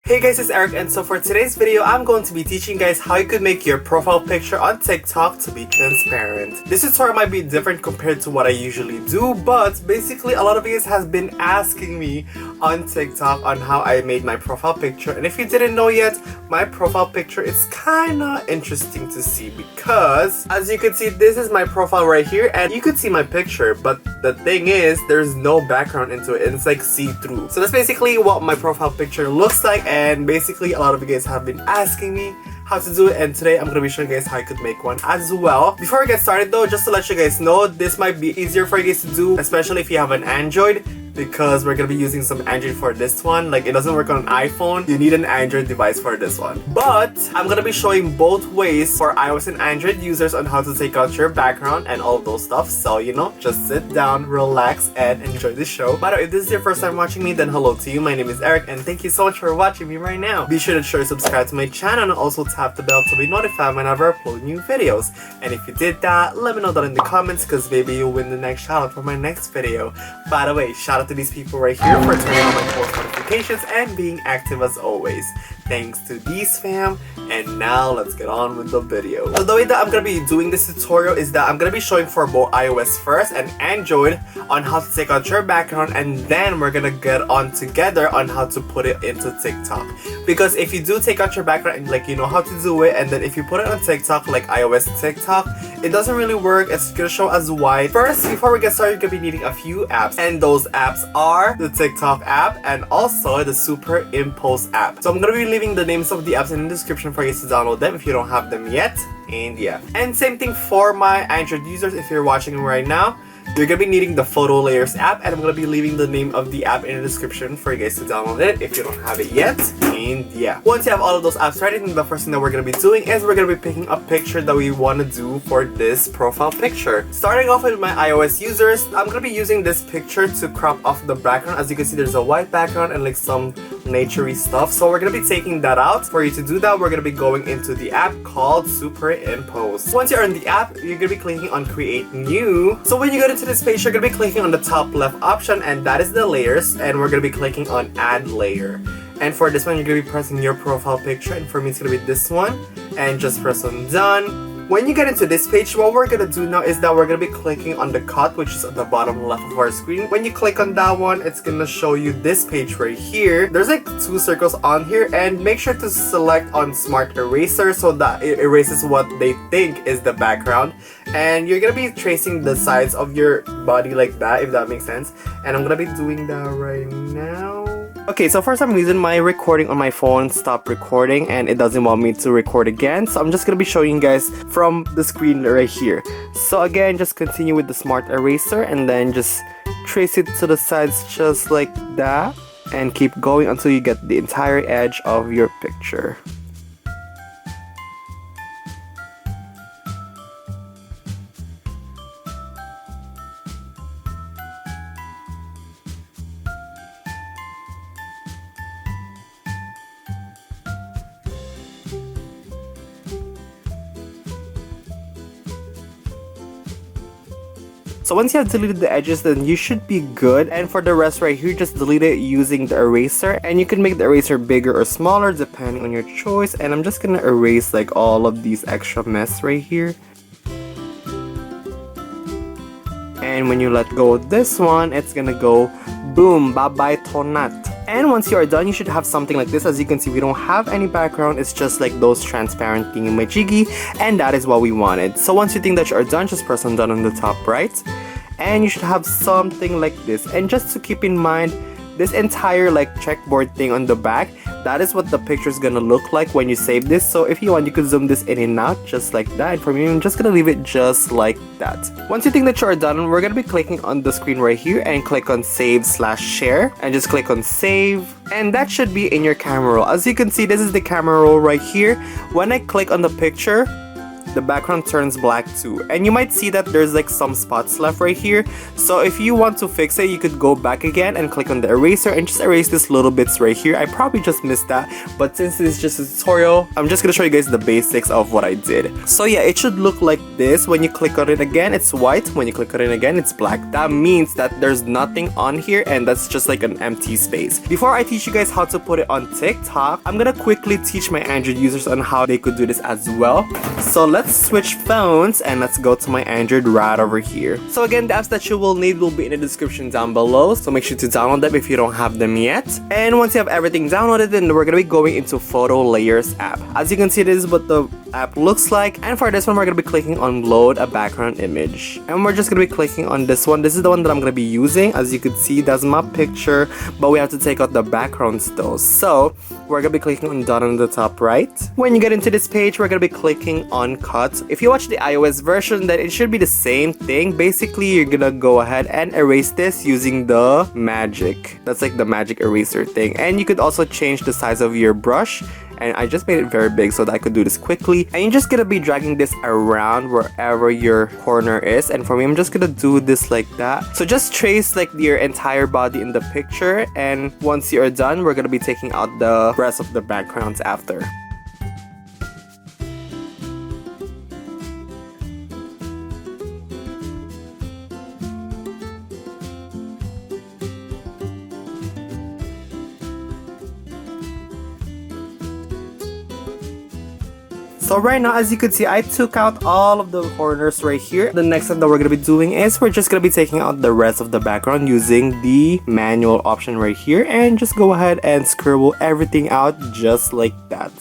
Hey guys, it's Eric, and so for today's video, I'm going to be teaching you guys how you could make your profile picture on TikTok to be transparent. This tutorial might be different compared to what I usually do, but basically a lot of you guys has been asking me on TikTok on how I made my profile picture, and if you didn't know yet, my profile picture is kinda interesting to see because as you can see, this is my profile right here, and you could see my picture, but the thing is, there's no background into it, and it's like see-through. So that's basically what my profile picture looks like, and basically a lot of you guys have been asking me how to do it, and today I'm going to be showing you guys how I could make one as well. Before we get started though, just to let you guys know, this might be easier for you guys to do, especially if you have an Android, because we're going to be using some Android for this one. Like, it doesn't work on an iPhone, you need an Android device for this one. But I'm going to be showing both ways for iOS and Android users on how to take out your background and all of those stuff. So, you know, just sit down, relax, and enjoy the show. By the way, if this is your first time watching me, then hello to you. My name is Eric, and thank you so much for watching me right now. Be sure to subscribe to my channel and also tap the bell to be notified whenever I upload new videos. And if you did that, let me know that in the comments, because maybe you'll win the next shout out for my next video. By the way, shout out to these people right here for turning on my post notifications and being active as always. Thanks to these fam, and now let's get on with the video. So the way that I'm gonna be doing this tutorial is that I'm gonna be showing for both iOS first and Android on how to take out your background, and then we're gonna get on together on how to put it into TikTok. Because if you do take out your background and like you know how to do it, and then if you put it on TikTok, like iOS TikTok, it doesn't really work. It's gonna show as white. First, before we get started, you're gonna be needing a few apps, and those apps are the TikTok app and also the Superimpose app. So I'm gonna be leaving the names of the apps in the description for you to download them if you don't have them yet. And yeah, and same thing for my Android users. If you're watching right now, you're gonna be needing the PhotoLayers app, and I'm gonna be leaving the name of the app in the description for you guys to download it if you don't have it yet. And yeah, once you have all of those apps ready, then the first thing that we're gonna be doing is we're gonna be picking a picture that we want to do for this profile picture. Starting off with my iOS users, I'm gonna be using this picture to crop off the background. As you can see, there's a white background and like some naturey stuff, so we're gonna be taking that out. For you to do that, we're gonna be going into the app called Superimpose. Once you're in the app, you're gonna be clicking on create new. So when you go into this page, you're gonna be clicking on the top left option, and that is the layers, and we're gonna be clicking on add layer. And for this one, you're gonna be pressing your profile picture, and for me it's gonna be this one, and just press on done. When you get into this page, what we're gonna do now is that we're gonna be clicking on the cut, which is at the bottom left of our screen. When you click on that one, it's gonna show you this page right here. There's like two circles on here, and make sure to select on Smart Eraser so that it erases what they think is the background. And you're gonna be tracing the sides of your body like that, if that makes sense. And I'm gonna be doing that right now. Okay, so for some reason my recording on my phone stopped recording and it doesn't want me to record again, so I'm just gonna be showing you guys from the screen right here. So again, just continue with the Smart Eraser and then just trace it to the sides just like that, and keep going until you get the entire edge of your picture. So once you have deleted the edges, then you should be good. And for the rest right here, just delete it using the eraser. And you can make the eraser bigger or smaller depending on your choice. And I'm just gonna erase like all of these extra mess right here. And when you let go of this one, it's gonna go boom, bye-bye tonat. And once you are done, you should have something like this. As you can see, we don't have any background. It's just like those transparent thingy-majiggy, and that is what we wanted. So once you think that you are done, just press on done on the top right, and you should have something like this. And just to keep in mind, this entire like checkboard thing on the back, that is what the picture is gonna look like when you save this. So if you want, you could zoom this in and out just like that. And for me, I'm just gonna leave it just like that. Once you think that you are done, we're gonna be clicking on the screen right here and click on save/share, and just click on save, and that should be in your camera roll. As you can see, this is the camera roll right here. When I click on the picture, the background turns black too. And you might see that there's like some spots left right here. So if you want to fix it, you could go back again and click on the eraser and just erase this little bits right here. I probably just missed that, but since this is just a tutorial, I'm just gonna show you guys the basics of what I did. So yeah, it should look like this. When you click on it again, it's white. When you click on it again, it's black. That means that there's nothing on here, and that's just like an empty space. Before I teach you guys how to put it on TikTok, I'm gonna quickly teach my Android users on how they could do this as well. So let's switch phones and let's go to my Android right over here. So again, the apps that you will need will be in the description down below, so make sure to download them if you don't have them yet. And once you have everything downloaded, then we're gonna be going into PhotoLayers app. As you can see, this is what the app looks like, and for this one we're gonna be clicking on load a background image, and we're just gonna be clicking on this one. This is the one that I'm gonna be using. As you can see, that's my picture, but we have to take out the backgrounds though, so we're gonna be clicking on done on the top right. When you get into this page, we're gonna be clicking on cut. If you watch the iOS version, then it should be the same thing. Basically, you're gonna go ahead and erase this using the magic, that's like the magic eraser thing. And you could also change the size of your brush, and I just made it very big so that I could do this quickly. And you're just gonna be dragging this around wherever your corner is, and for me, I'm just gonna do this like that. So just trace like your entire body in the picture, and once you're done, we're gonna be taking out the rest of the backgrounds after. So right now, as you can see, I took out all of the corners right here. The next step that we're going to be doing is we're just going to be taking out the rest of the background using the manual option right here, and just go ahead and scribble everything out just like that.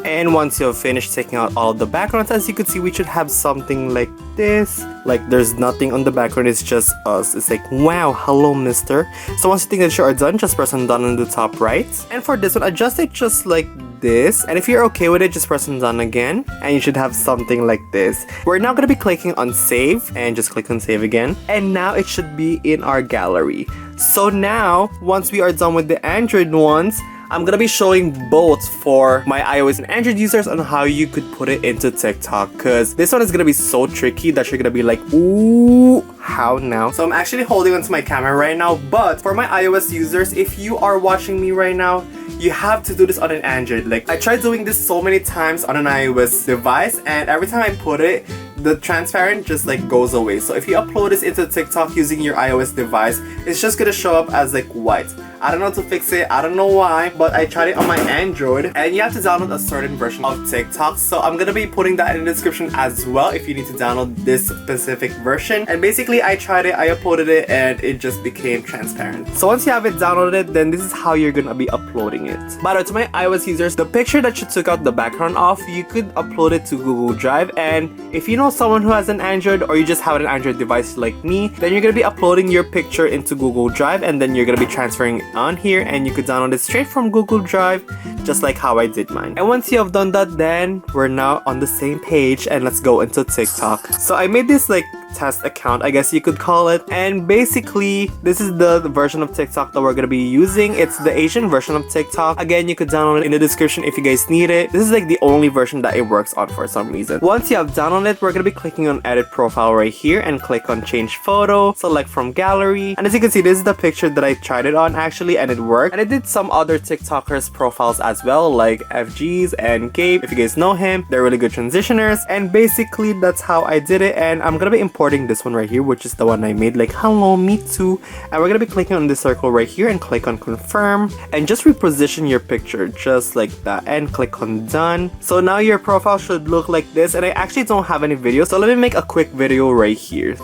And once you've finished taking out all of the backgrounds, as you can see, we should have something like this. Like there's nothing on the background, it's just us. It's like, wow, hello mister. So once you think that you are done, just press on done on the top right. And for this one, adjust it just like this. And if you're okay with it, just press on done again, and you should have something like this. We're now going to be clicking on save, and just click on save again. And now it should be in our gallery. So now, once we are done with the Android ones, I'm gonna be showing both for my iOS and Android users on how you could put it into TikTok, because this one is gonna be so tricky that you're gonna be like, ooh, how now? So I'm actually holding onto my camera right now, but for my iOS users, if you are watching me right now, you have to do this on an Android. Like, I tried doing this so many times on an iOS device, and every time I put it, the transparent just like goes away. So if you upload this into TikTok using your iOS device, it's just gonna show up as like white. I don't know how to fix it, I don't know why, but I tried it on my Android, and you have to download a certain version of TikTok. So I'm gonna be putting that in the description as well if you need to download this specific version. And basically, I tried it, I uploaded it, and it just became transparent. So once you have it downloaded, then this is how you're gonna be uploading it. But to my iOS users, the picture that you took out the background of, you could upload it to Google Drive. And if you know someone who has an Android, or you just have an Android device like me, then you're gonna be uploading your picture into Google Drive, and then you're gonna be transferring it on here, and you could download it straight from Google Drive, just like how I did mine. And once you have done that, then we're now on the same page, and let's go into TikTok. So I made this like test account, I guess you could call it, and basically this is the version of TikTok that we're gonna be using. It's the Asian version of TikTok. Again, you could download it in the description if you guys need it. This is like the only version that it works on for some reason. Once you have downloaded it, we're gonna be clicking on edit profile right here, and click on change photo, select from gallery, and as you can see, this is the picture that I tried it on actually, and it worked. And I did some other TikTokers profiles as well, like FG's and Gabe. If you guys know him, they're really good transitioners, and basically that's how I did it. And I'm gonna be importing this one right here, which is the one I made, like hello me too. And we're gonna be clicking on this circle right here, and click on confirm, and just reposition your picture just like that, and click on done. So now your profile should look like this, and I actually don't have any video, so let me make a quick video right here.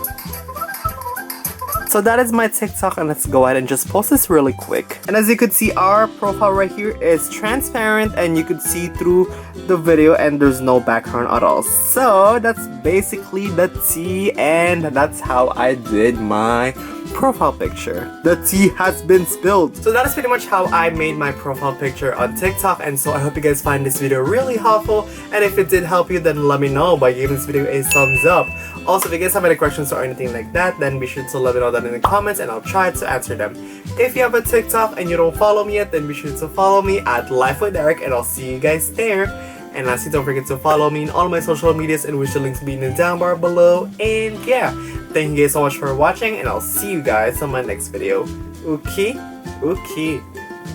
So that is my TikTok, and let's go ahead and just post this really quick. And as you could see, our profile right here is transparent, and you could see through the video, and there's no background at all. So that's basically the tea, and that's how I did my profile picture. The tea has been spilled. So that is pretty much how I made my profile picture on TikTok, and so I hope you guys find this video really helpful, and if it did help you, then let me know by giving this video a thumbs up. Also, if you guys have any questions or anything like that, then be sure to let me know that in the comments and I'll try to answer them. If you have a TikTok and you don't follow me yet, then be sure to follow me at LifeWithErick, and I'll see you guys there. And lastly, don't forget to follow me in all my social medias, and which the links will be in the down bar below. And yeah, thank you guys so much for watching, and I'll see you guys on my next video. Okay? Okay.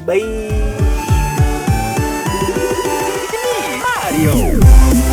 Bye! Mario!